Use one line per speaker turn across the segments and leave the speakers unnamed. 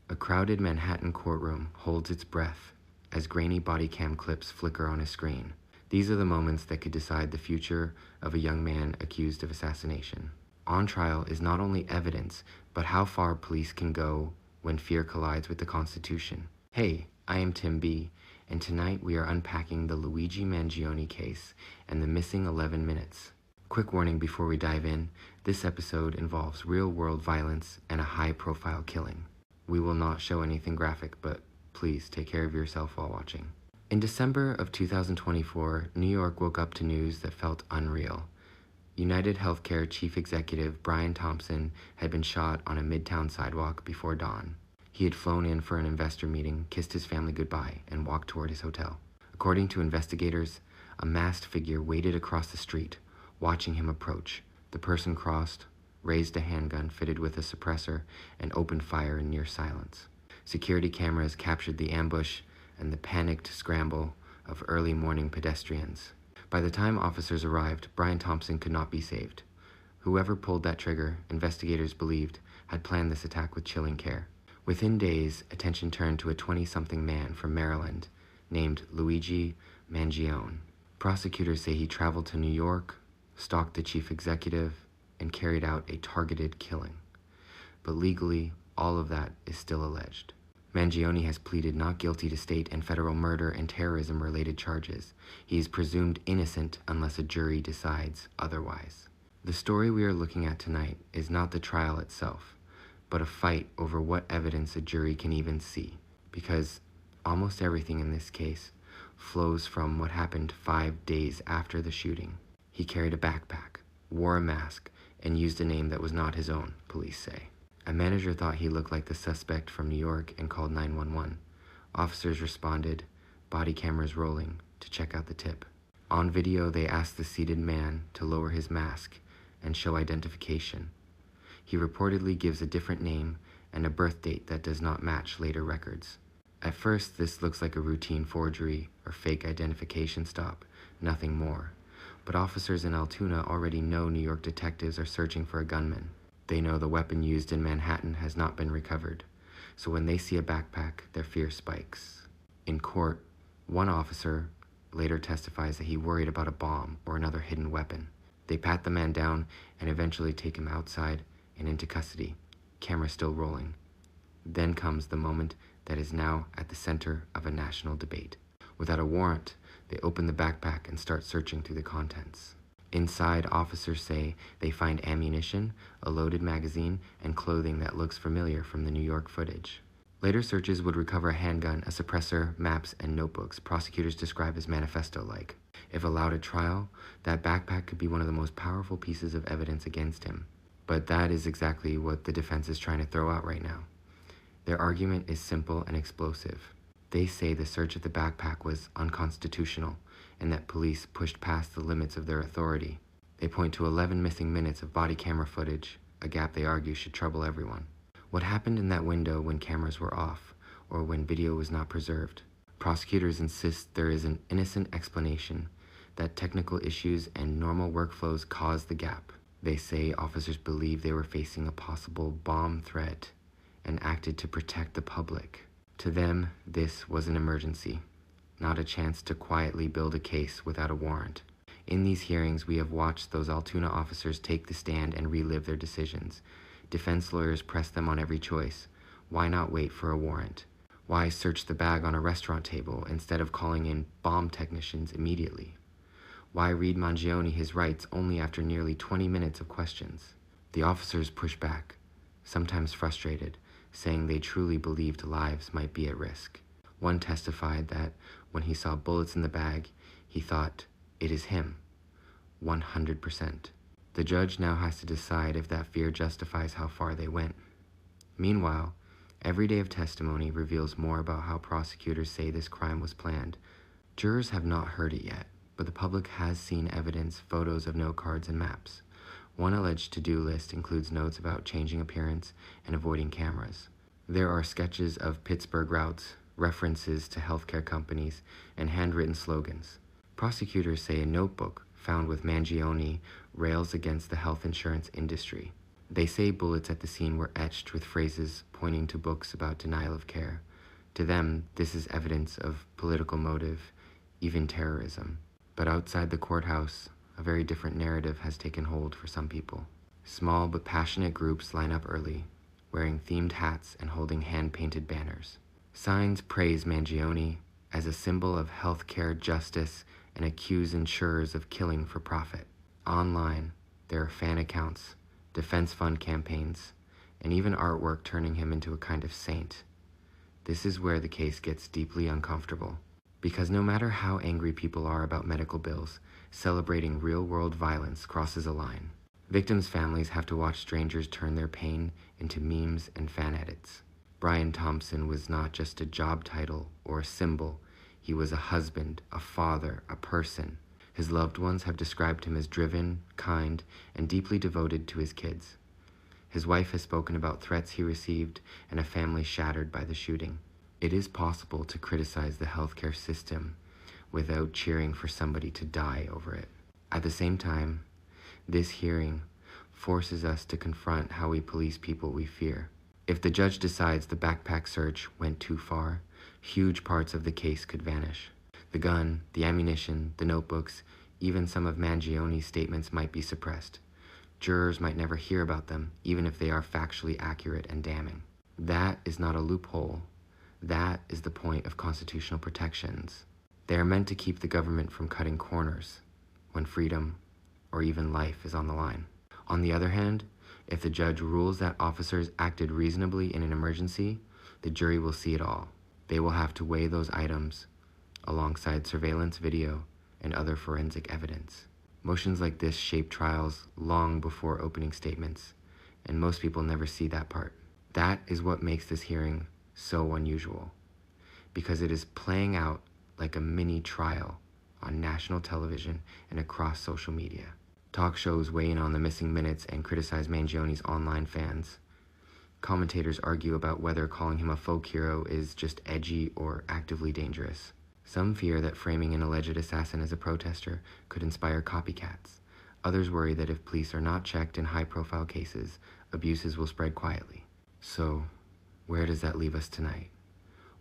A crowded Manhattan courtroom holds its breath as grainy body cam clips flicker on a screen. These are the moments that could decide the future of a young man accused of assassination. On trial is not only evidence, but how far police can go when fear collides with the Constitution. Hey, I am Tim B, and tonight we are unpacking the Luigi Mangione case and the missing 11 minutes. Quick warning before we dive in, this episode involves real-world violence and a high-profile killing. We will not show anything graphic, but please take care of yourself while watching. In December of 2024, New York woke up to news that felt unreal. UnitedHealthCare chief executive Brian Thompson had been shot on a midtown sidewalk before dawn. He had flown in for an investor meeting, kissed his family goodbye, and walked toward his hotel. According to investigators, a masked figure waited across the street, watching him approach. The person crossed, raised a handgun fitted with a suppressor, and opened fire in near silence. Security cameras captured the ambush and the panicked scramble of early morning pedestrians. By the time officers arrived, Brian Thompson could not be saved. Whoever pulled that trigger, investigators believed, had planned this attack with chilling care. Within days, attention turned to a 20-something man from Maryland named Luigi Mangione. Prosecutors say he traveled to New York, stalked the chief executive, and carried out a targeted killing. But legally, all of that is still alleged. Mangione has pleaded not guilty to state and federal murder and terrorism-related charges. He is presumed innocent unless a jury decides otherwise. The story we are looking at tonight is not the trial itself, but a fight over what evidence a jury can even see. Because almost everything in this case flows from what happened 5 days after the shooting. He carried a backpack, wore a mask, and used a name that was not his own, police say. A manager thought he looked like the suspect from New York and called 911. Officers responded, body cameras rolling, to check out the tip. On video, they asked the seated man to lower his mask and show identification. He reportedly gives a different name and a birth date that does not match later records. At first, this looks like a routine forgery or fake identification stop, nothing more. But officers in Altoona already know New York detectives are searching for a gunman. They know the weapon used in Manhattan has not been recovered, so when they see a backpack, their fear spikes. In court, one officer later testifies that he worried about a bomb or another hidden weapon. They pat the man down and eventually take him outside and into custody, camera still rolling. Then comes the moment that is now at the center of a national debate. Without a warrant, they open the backpack and start searching through the contents. Inside, officers say they find ammunition, a loaded magazine, and clothing that looks familiar from the New York footage. Later searches would recover a handgun, a suppressor, maps, and notebooks prosecutors describe as manifesto-like. If allowed at trial, that backpack could be one of the most powerful pieces of evidence against him. But that is exactly what the defense is trying to throw out right now. Their argument is simple and explosive. They say the search of the backpack was unconstitutional and that police pushed past the limits of their authority. They point to 11 missing minutes of body camera footage, a gap they argue should trouble everyone. What happened in that window when cameras were off, or when video was not preserved? Prosecutors insist there is an innocent explanation, that technical issues and normal workflows caused the gap. They say officers believed they were facing a possible bomb threat and acted to protect the public. To them, this was an emergency, not a chance to quietly build a case without a warrant. In these hearings, we have watched those Altoona officers take the stand and relive their decisions. Defense lawyers press them on every choice. Why not wait for a warrant? Why search the bag on a restaurant table instead of calling in bomb technicians immediately? Why read Mangione his rights only after nearly 20 minutes of questions? The officers push back, sometimes frustrated, saying they truly believed lives might be at risk. One testified that when he saw bullets in the bag, he thought, it is him, 100%. The judge now has to decide if that fear justifies how far they went. Meanwhile, every day of testimony reveals more about how prosecutors say this crime was planned. Jurors have not heard it yet, but the public has seen evidence, photos of note cards and maps. One alleged to-do list includes notes about changing appearance and avoiding cameras. There are sketches of Pittsburgh routes, references to healthcare companies, and handwritten slogans. Prosecutors say a notebook found with Mangione rails against the health insurance industry. They say bullets at the scene were etched with phrases pointing to books about denial of care. To them, this is evidence of political motive, even terrorism. But outside the courthouse, a very different narrative has taken hold for some people. Small but passionate groups line up early, wearing themed hats and holding hand-painted banners. Signs praise Mangione as a symbol of healthcare justice and accuse insurers of killing for profit. Online, there are fan accounts, defense fund campaigns, and even artwork turning him into a kind of saint. This is where the case gets deeply uncomfortable, because no matter how angry people are about medical bills, celebrating real-world violence crosses a line. Victims' families have to watch strangers turn their pain into memes and fan edits. Brian Thompson was not just a job title or a symbol. He was a husband, a father, a person. His loved ones have described him as driven, kind, and deeply devoted to his kids. His wife has spoken about threats he received and a family shattered by the shooting. It is possible to criticize the healthcare system without cheering for somebody to die over it. At the same time, this hearing forces us to confront how we police people we fear. If the judge decides the backpack search went too far, huge parts of the case could vanish. The gun, the ammunition, the notebooks, even some of Mangione's statements might be suppressed. Jurors might never hear about them, even if they are factually accurate and damning. That is not a loophole. That is the point of constitutional protections. They are meant to keep the government from cutting corners when freedom or even life is on the line. On the other hand, if the judge rules that officers acted reasonably in an emergency, the jury will see it all. They will have to weigh those items alongside surveillance video and other forensic evidence. Motions like this shape trials long before opening statements, and most people never see that part. That is what makes this hearing so unusual, because it is playing out like a mini trial on national television and across social media. Talk shows weigh in on the missing minutes and criticize Mangione's online fans. Commentators argue about whether calling him a folk hero is just edgy or actively dangerous. Some fear that framing an alleged assassin as a protester could inspire copycats. Others worry that if police are not checked in high-profile cases, abuses will spread quietly. So, where does that leave us tonight?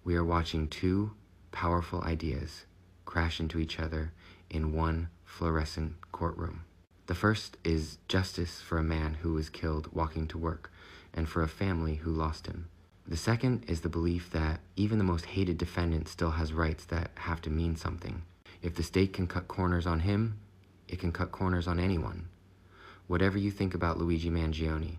We are watching two powerful ideas crash into each other in one fluorescent courtroom. The first is justice for a man who was killed walking to work, and for a family who lost him. The second is the belief that even the most hated defendant still has rights that have to mean something. If the state can cut corners on him, it can cut corners on anyone. Whatever you think about Luigi Mangione,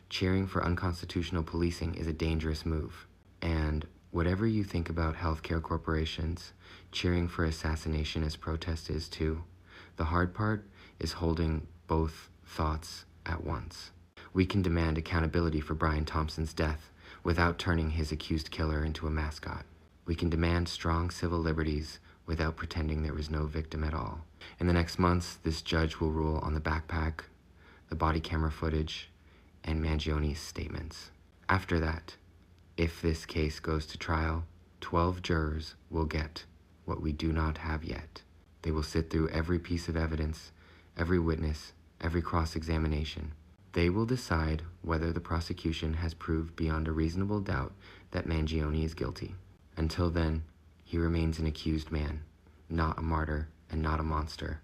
cheering for unconstitutional policing is a dangerous move. And whatever you think about healthcare corporations, cheering for assassination as protest is too. The hard part is holding both thoughts at once. We can demand accountability for Brian Thompson's death without turning his accused killer into a mascot. We can demand strong civil liberties without pretending there was no victim at all. In the next months, this judge will rule on the backpack, the body camera footage, and Mangione's statements. After that, if this case goes to trial, 12 jurors will get what we do not have yet. They will sit through every piece of evidence, every witness, every cross-examination. They will decide whether the prosecution has proved beyond a reasonable doubt that Mangione is guilty. Until then, he remains an accused man, not a martyr and not a monster.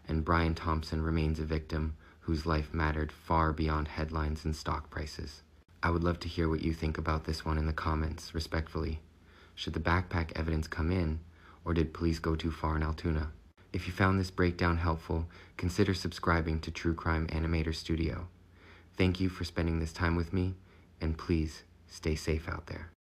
And Brian Thompson remains a victim whose life mattered far beyond headlines and stock prices. I would love to hear what you think about this one in the comments, respectfully. Should the backpack evidence come in, or did police go too far in Altoona? If you found this breakdown helpful, consider subscribing to True Crime Animator Studio. Thank you for spending this time with me, and please stay safe out there.